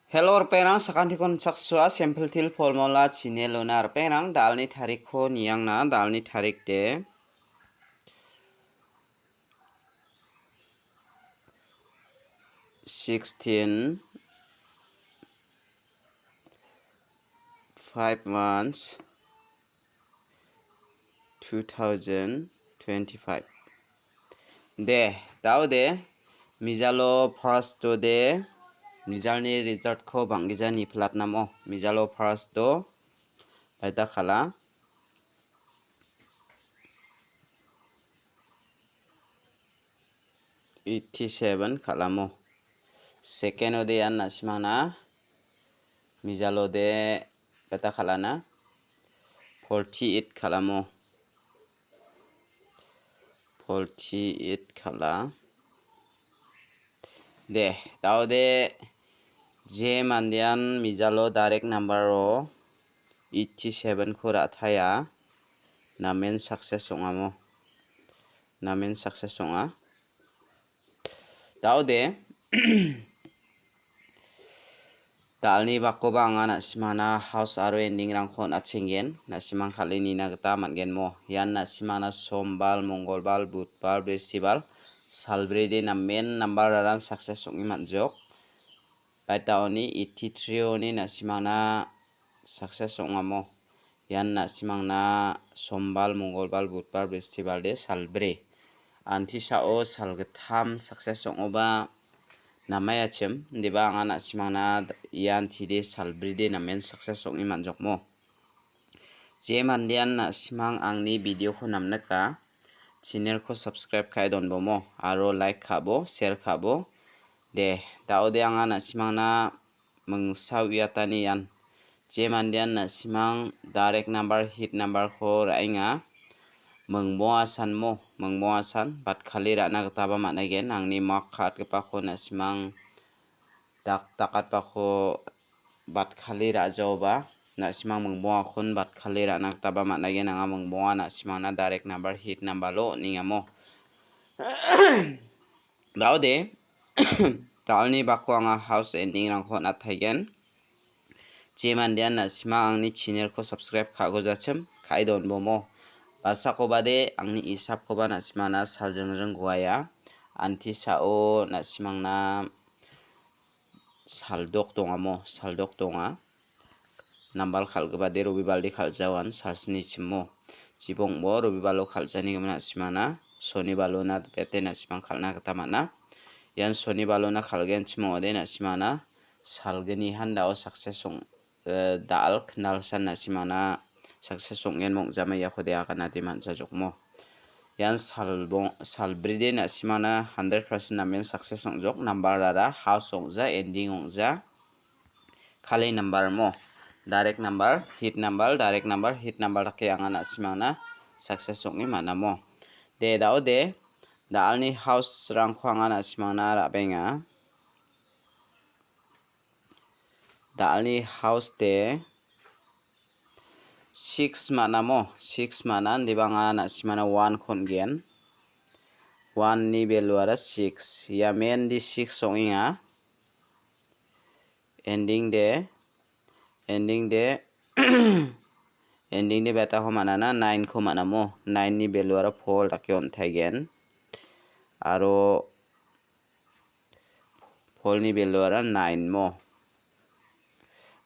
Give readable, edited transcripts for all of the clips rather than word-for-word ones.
Hello perang sakanti kon saksua sampel til formula chinelonar perang dalni tarik ko niyangna dalni tarik de 16 5 months 2025 de tau de mijalo first to de mijalni result ko banggijani platnamo mijalo first to baita khala 87 khalamo second ode yan nasimana mijalo de baita khalana 48 khalamo 48 khala de tau de je mandian mijalo direct number ro 87 ko rathaya namen success ongamo namen success onga tau de dalni bakoba anga nasimana house aro ending rangkhon achingen nasimang khalini nagta mangen mo yan nasimana sombal mongolbar budbar bristibar salbrede namen number ran success ongi manjok baita oni 83 oni nasimana success ongamo yan nasimangna sombal mongolbar budbar bristibar de salbre anti sao salgatham success ongoba namayachim diba anga nasimangna yan thide salbride namen success ongi manjokmo je mandian nasimang angni video ko namnaka channel ko subscribe khai donbomo aro like khabo share khabo de daude anga nasimangna mungsau yatani yan je mandian nasimang direct number hit number ko rainga mungmo asan bat khali rana gtaba managen angni mark khat gpa ko nasimang dak takat pa ko bat khali rajoba nasimang mungmo akhun bat khali rana gtaba managen anga mungmo nasimangna direct number hit number lo ningamo daude talni bako anga house ending rangkho nathaigen je mandian nasimang angni channel ko subscribe khago jachim khai donbomo basa ko bade angni isap ko ba nasimana saljeng guaya anti sao nasimangna saldok tonga nambal khalgba de robibaldi khaljawan sarsni chimmo jibong bo robibalo khaljani gmana simana soni balona bete nasimang khalna gata mana yan soni balona khalgen chimo de nasimana salgani handao success ong dal knal san nasimana success ongen mong jamaya khode akana de mancha jokmo yan salbride nasimana 100% namen success ongjok number ara house ongja ending ongja khali number mo direct number hit number take anga nasimana success ongi manamo de daude dalni house rangkho anga nasimana rabenga dalni house de 6 manamo 6 manan dibanga nasimana 1 kongen 1 ni value ara 6 ya main di 6 onginga ending de beta ho manana 9 ko manamo 9 ni value ara 4 take on thaigen aro 4 ni value ara 9 mo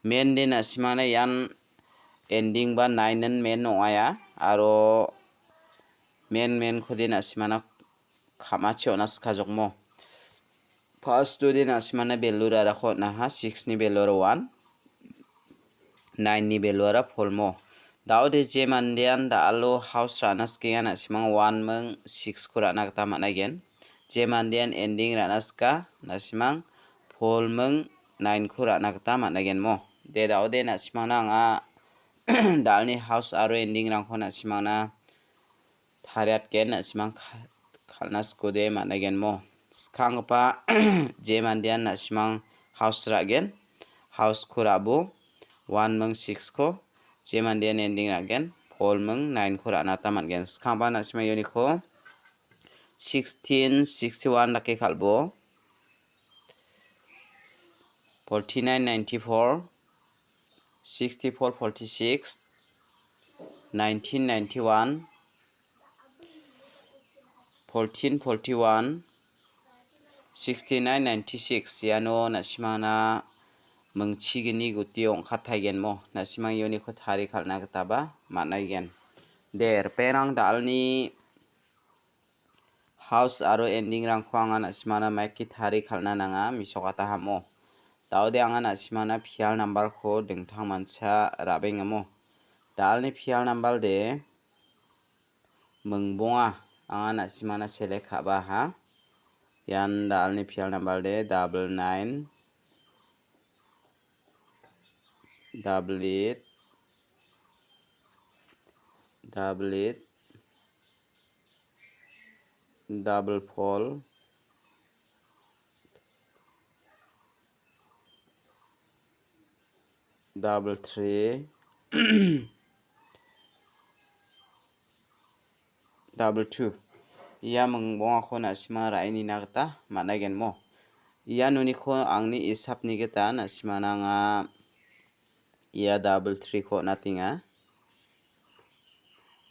main din nasimana yan ending ba 9 en main ongaya aro main khodina simana khamachi onas khajokmo first to din asimana belura rakho na ha 6 ni belura 1 9 ni belura 4 mo daude je mandian da alo house ranas ke ana simang 1 meng 6 ko rana gta managen je mandian ending ranas ka nasimang 4 meng 9 ko rana gta managen mo de daude nasimana nga dalni house aro ending rangkho nasimangna thariat ken nasimang khalna skode managen mo khangpa je mandian nasimang house ragen house khurabu 1 meng 6 ko je mandian ending ragen 4 meng 9 ko rana ta mangen khangpa nasimang yoni ko 1661 lake khalbo 4994 6446 1991 1441 6996 yano nasimana mengchigini guti ongkhathaigen mo nasimang yoni ko thari khalna gitaba manaigen der perang dalni house aro ending rangkho anga nasimana maiki thari khalna nanga misokata hamo taude anga nasimana phial number ko dengthang mansa rabengamo dalni phial number de mengbonga anga nasimana select khaba ha yan dalni phial number de 99 88 88 44 33 22 iya mengbonga ko nasima raini nagta managen mo iya nuni ko angni isap ni geta nasimana nga iya 33 ko natinga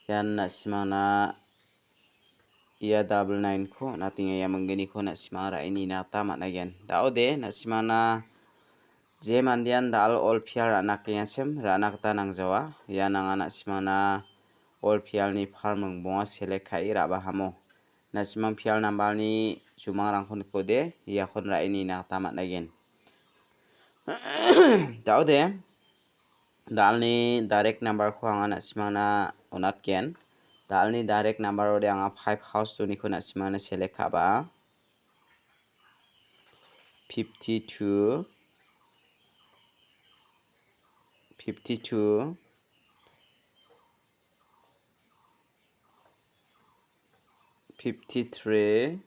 yan nasimana iya 99 ko natinga ya menggeni ko nasima raini nagta managen daude nasimana je mandian dal all phial anak yasem ranak ta nangjawa ya nanga nasimana all phial ni phar mengbonga select khai raba hamo nasimang phial number ni jumang rangkhon kode ya khon raini nagta managen daude dalni direct number ko anga nasimana onatken dalni direct number ode anga 5 house tuni ko nasimana select khaba 52 53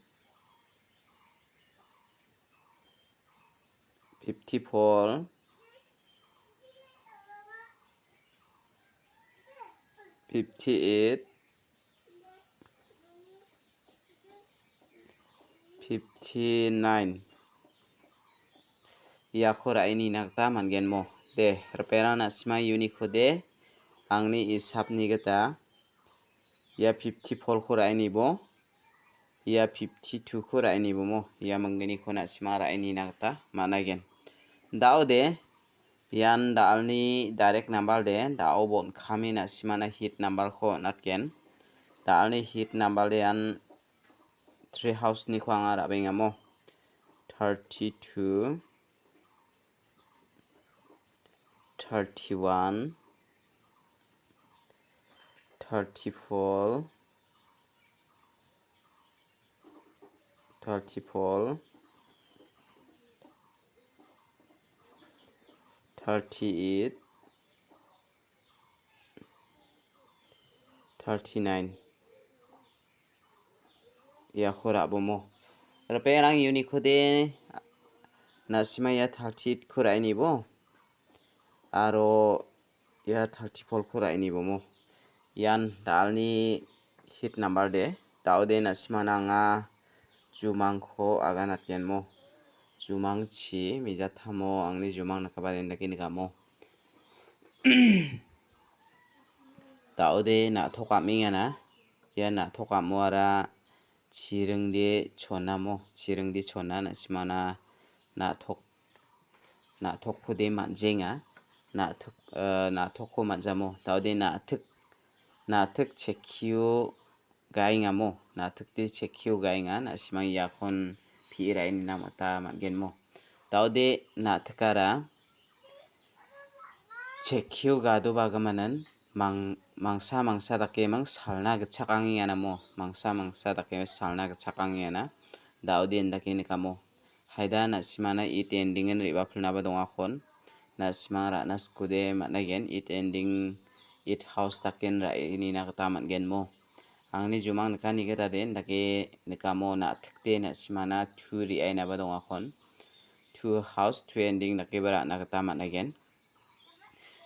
54 58 59 ya khora ini nakta mangen mo de repera nasima uni khode angni isap ni geta ya 54 khora ini bo ya 52 khora ini bo mo ya menggeni khona sima ra ini nakta managen daude yan dalni direct number de dao bon khami nasima na hit number kho natken dalni hit number de yan 3 house ni khwanga ra bengamo 32 31 34 38 39 ya khora bomo reperang uni khode nasima ya 38 khora ini bo aro ya 34 khora ini bomo yan dalni hit number de daude nasima nanga jumang kho aganat yan mo jumang chi mijathamo angni jumang nakabaden dakini kamo daude na thokami ngana ya na thokamo ara chirengde chonamo chirengde chona nasimana na thok khode manjenga na thokko manjamo daude na thuk chekhiu gaingamo na thukti chekhiu gainga nasimang yakon phirai ni namata mangenmo daude na thukara chekhiu gado bagamanan mangsa dake mang salna gchakangi anamo mangsa dake salna gchakangi ana daude ndakini kamo haida nasimana it ending en riba phulna ba dongakon nasimang ra naskude managen it ending it house taken ra ini nakta mangenmo angni jumang nikani geta den dake nikamo na thikte nasimana thu ri aina ba dongakon two house two ending dake bara nakta managen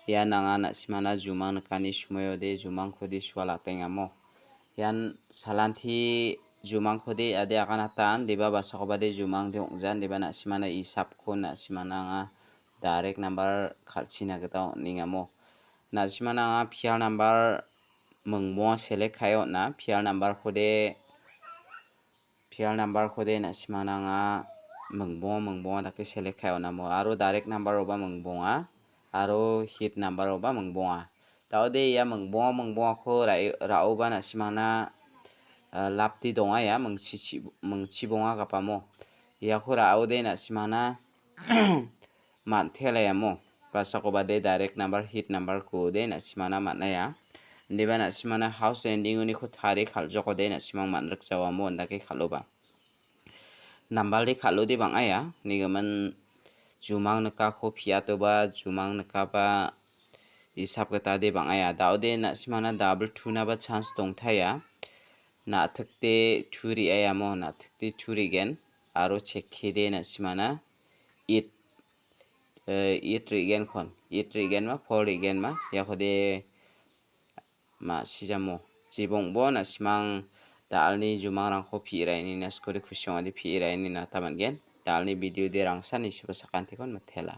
ya nanga nasimana jumang nikani sumoyo de jumang khodi swala tengamo yan salanthi jumang khode ade akan atan deba basa ko bade jumang de ongjan deba na simana isap ko na simana nga direct number khalchina gata ningamo na simana nga phial number mungmo select khayo na phial number khode na simana nga mungbo dake select khayo na mo aro direct number oba mungbonga aro hit number oba mungbonga taude ya mungbo ko raoba na simana lapti donga ya mungchi bonga kapamo ya ko raode na simana manthela ya mo basa ko bade direct number hit number ko de na simana manna ya deba na simana house ending uni ko thari khaljo ko de na simang manrek jawa mo ndake khaloba number de khalo de bang aya nigaman jumang naka ko phiato ba jumang naka ba isap kata de bang aya daude na simana double 2 na ba chance tong thaya na thakte thuri aya mo na thakte thuri gen aro chekhe de na simana it rigen khon it rigen ma 4 rigen ma ya khode ma sijamo jibong bo na simang dalni jumang rang ko phirai ni na skori khusyong adi phirai ni na taman gen dalni video de rang sani siba sakanti kon mathela